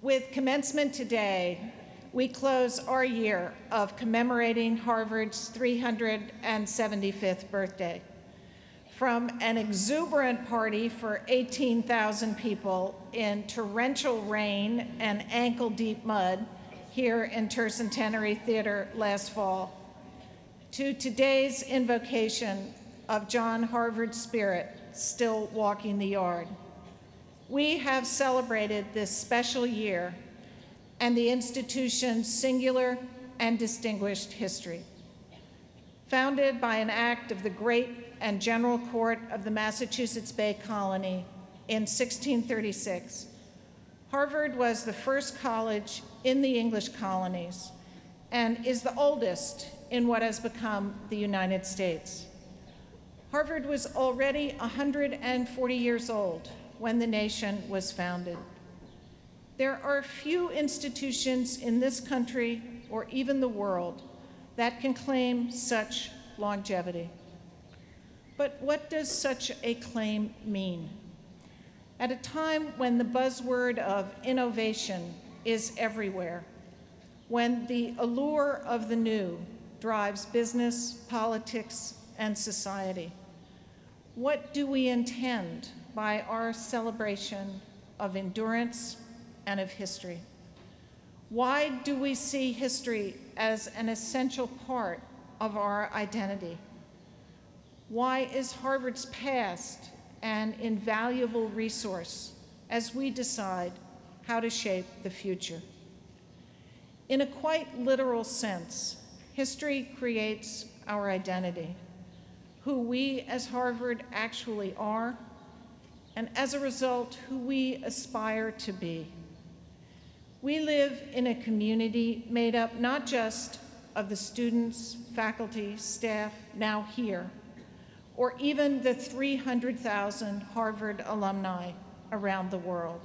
With commencement today, we close our year of commemorating Harvard's 375th birthday. From an exuberant party for 18,000 people in torrential rain and ankle-deep mud here in Tercentenary Theater last fall, to today's invocation of John Harvard's spirit still walking the yard. We have celebrated this special year and the institution's singular and distinguished history. Founded by an act of the Great and General Court of the Massachusetts Bay Colony in 1636, Harvard was the first college in the English colonies and is the oldest in what has become the United States. Harvard was already 140 years old when the nation was founded. There are few institutions in this country or even the world that can claim such longevity. But what does such a claim mean? At a time when the buzzword of innovation is everywhere, when the allure of the new drives business, politics, and society, what do we intend by our celebration of endurance and of history? Why do we see history as an essential part of our identity? Why is Harvard's past an invaluable resource as we decide how to shape the future? In a quite literal sense, history creates our identity, who we as Harvard actually are, and as a result, who we aspire to be. We live in a community made up not just of the students, faculty, staff now here, or even the 300,000 Harvard alumni around the world.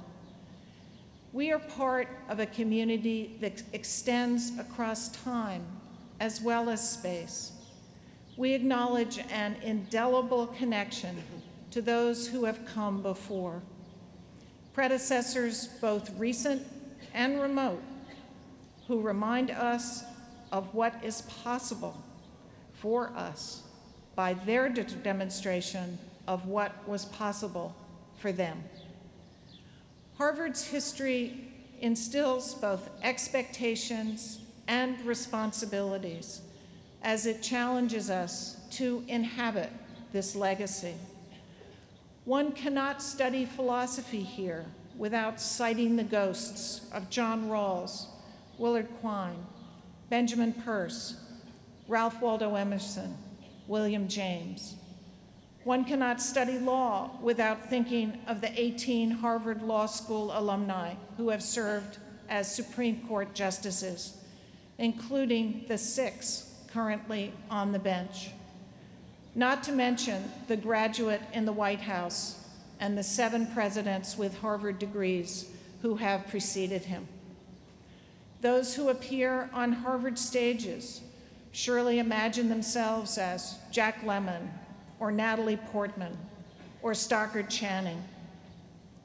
We are part of a community that extends across time as well as space. We acknowledge an indelible connection to those who have come before, predecessors both recent and remote, who remind us of what is possible for us by their demonstration of what was possible for them. Harvard's history instills both expectations and responsibilities as it challenges us to inhabit this legacy. One cannot study philosophy here without citing the ghosts of John Rawls, Willard Quine, Benjamin Peirce, Ralph Waldo Emerson, William James. One cannot study law without thinking of the 18 Harvard Law School alumni who have served as Supreme Court justices, including the 6 currently on the bench. Not to mention the graduate in the White House and the 7 presidents with Harvard degrees who have preceded him. Those who appear on Harvard stages surely imagine themselves as Jack Lemmon or Natalie Portman or Stockard Channing,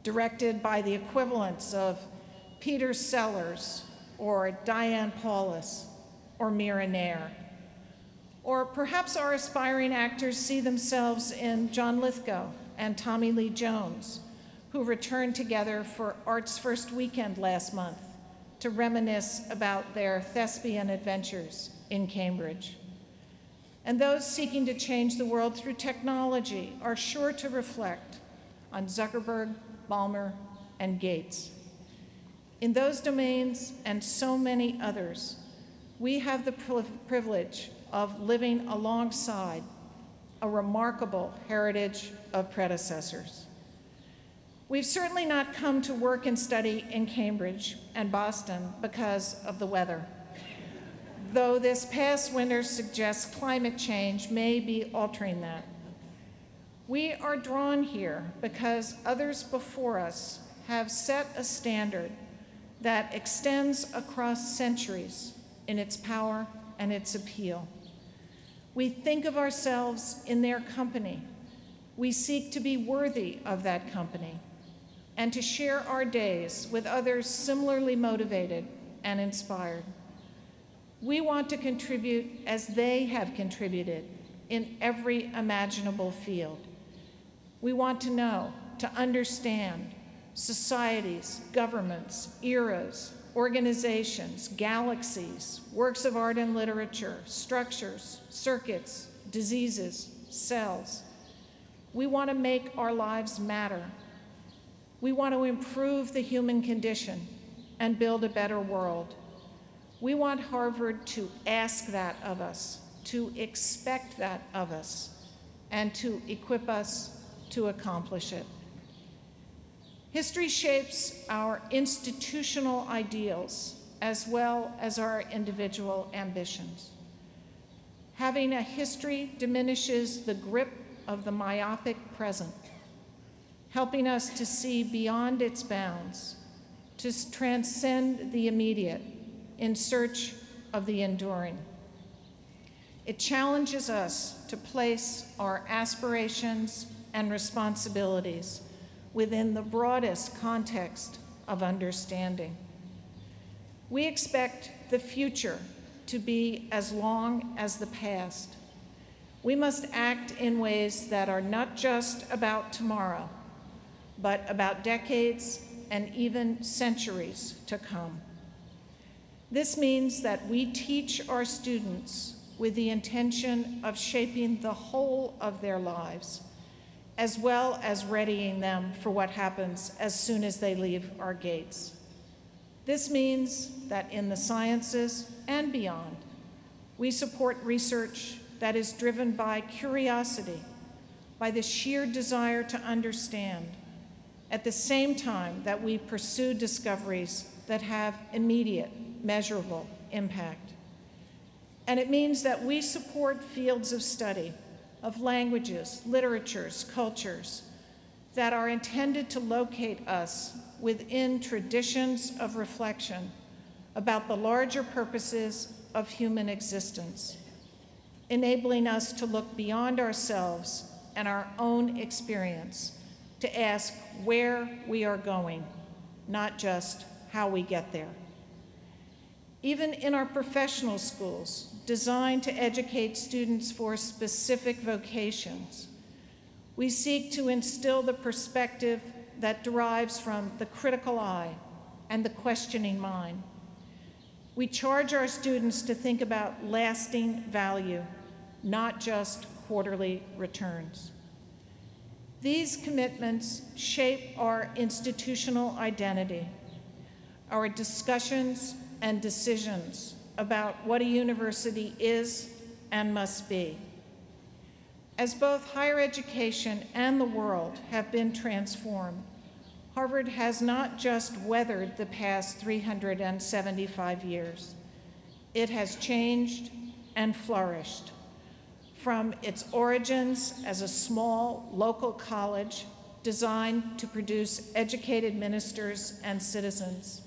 directed by the equivalents of Peter Sellers or Diane Paulus or Mira Nair. Or perhaps our aspiring actors see themselves in John Lithgow and Tommy Lee Jones, who returned together for Arts First Weekend last month to reminisce about their thespian adventures in Cambridge. And those seeking to change the world through technology are sure to reflect on Zuckerberg, Ballmer, and Gates. In those domains and so many others, we have the privilege of living alongside a remarkable heritage of predecessors. We've certainly not come to work and study in Cambridge and Boston because of the weather, though this past winter suggests climate change may be altering that. We are drawn here because others before us have set a standard that extends across centuries in its power and its appeal. We think of ourselves in their company. We seek to be worthy of that company. and to share our days with others similarly motivated and inspired. We want to contribute as they have contributed in every imaginable field. We want to know, to understand societies, governments, eras, organizations, galaxies, works of art and literature, structures, circuits, diseases, cells. We want to make our lives matter. We want to improve the human condition and build a better world. We want Harvard to ask that of us, to expect that of us, and to equip us to accomplish it. History shapes our institutional ideals as well as our individual ambitions. Having a history diminishes the grip of the myopic present, helping us to see beyond its bounds, to transcend the immediate in search of the enduring. It challenges us to place our aspirations and responsibilities within the broadest context of understanding. We expect the future to be as long as the past. We must act in ways that are not just about tomorrow, but about decades and even centuries to come. This means that we teach our students with the intention of shaping the whole of their lives, as well as readying them for what happens as soon as they leave our gates. This means that in the sciences and beyond, we support research that is driven by curiosity, by the sheer desire to understand, at the same time that we pursue discoveries that have immediate, measurable impact. And it means that we support fields of study, of languages, literatures, cultures, that are intended to locate us within traditions of reflection about the larger purposes of human existence, enabling us to look beyond ourselves and our own experience to ask where we are going, not just how we get there. Even in our professional schools, designed to educate students for specific vocations, we seek to instill the perspective that derives from the critical eye and the questioning mind. We charge our students to think about lasting value, not just quarterly returns. These commitments shape our institutional identity, our discussions and decisions about what a university is and must be. As both higher education and the world have been transformed, Harvard has not just weathered the past 375 years. It has changed and flourished. From its origins as a small local college designed to produce educated ministers and citizens,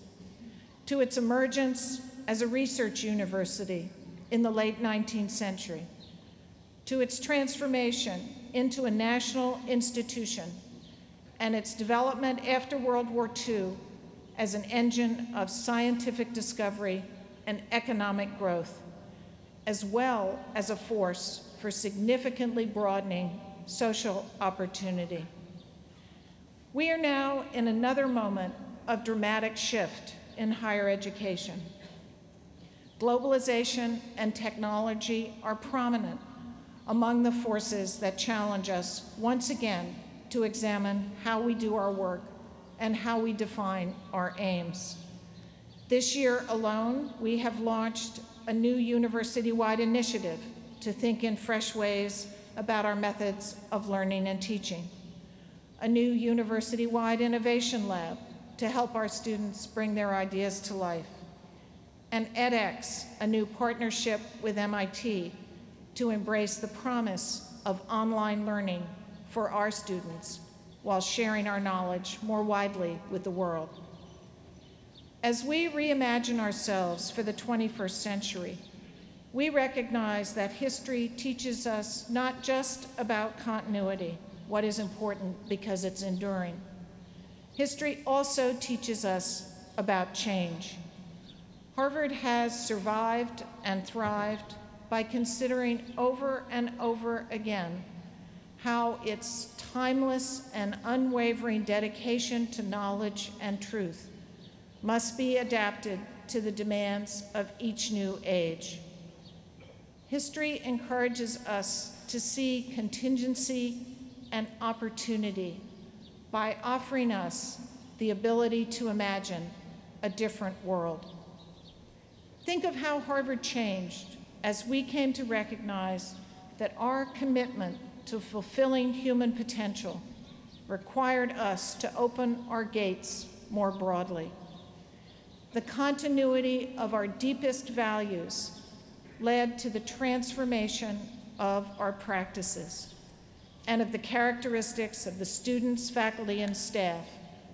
to its emergence as a research university in the late 19th century, to its transformation into a national institution, and its development after World War II as an engine of scientific discovery and economic growth, as well as a force for significantly broadening social opportunity. We are now in another moment of dramatic shift in higher education. Globalization and technology are prominent among the forces that challenge us once again to examine how we do our work and how we define our aims. This year alone, we have launched a new university-wide initiative to think in fresh ways about our methods of learning and teaching, a new university-wide innovation lab to help our students bring their ideas to life, and edX, a new partnership with MIT to embrace the promise of online learning for our students while sharing our knowledge more widely with the world. As we reimagine ourselves for the 21st century, we recognize that history teaches us not just about continuity, what is important because it's enduring. History also teaches us about change. Harvard has survived and thrived by considering over and over again how its timeless and unwavering dedication to knowledge and truth must be adapted to the demands of each new age. History encourages us to see contingency and opportunity by offering us the ability to imagine a different world. Think of how Harvard changed as we came to recognize that our commitment to fulfilling human potential required us to open our gates more broadly. The continuity of our deepest values led to the transformation of our practices and of the characteristics of the students, faculty, and staff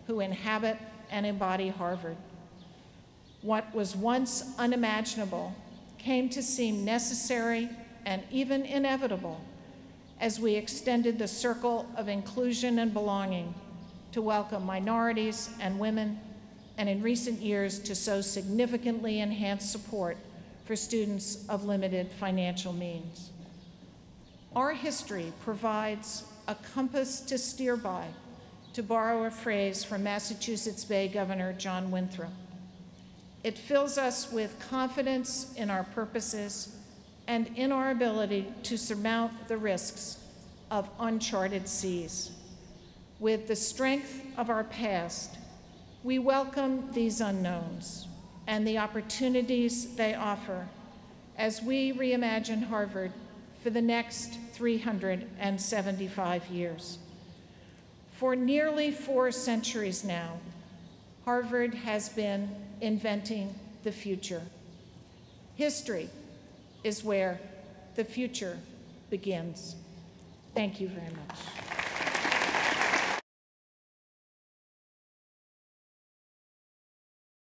who inhabit and embody Harvard. What was once unimaginable came to seem necessary and even inevitable as we extended the circle of inclusion and belonging to welcome minorities and women, and in recent years to so significantly enhance support for students of limited financial means. Our history provides a compass to steer by, to borrow a phrase from Massachusetts Bay Governor John Winthrop. It fills us with confidence in our purposes and in our ability to surmount the risks of uncharted seas. With the strength of our past, we welcome these unknowns and the opportunities they offer as we reimagine Harvard for the next 375 years. For nearly 4 centuries now, Harvard has been inventing the future. History is where the future begins. Thank you very much.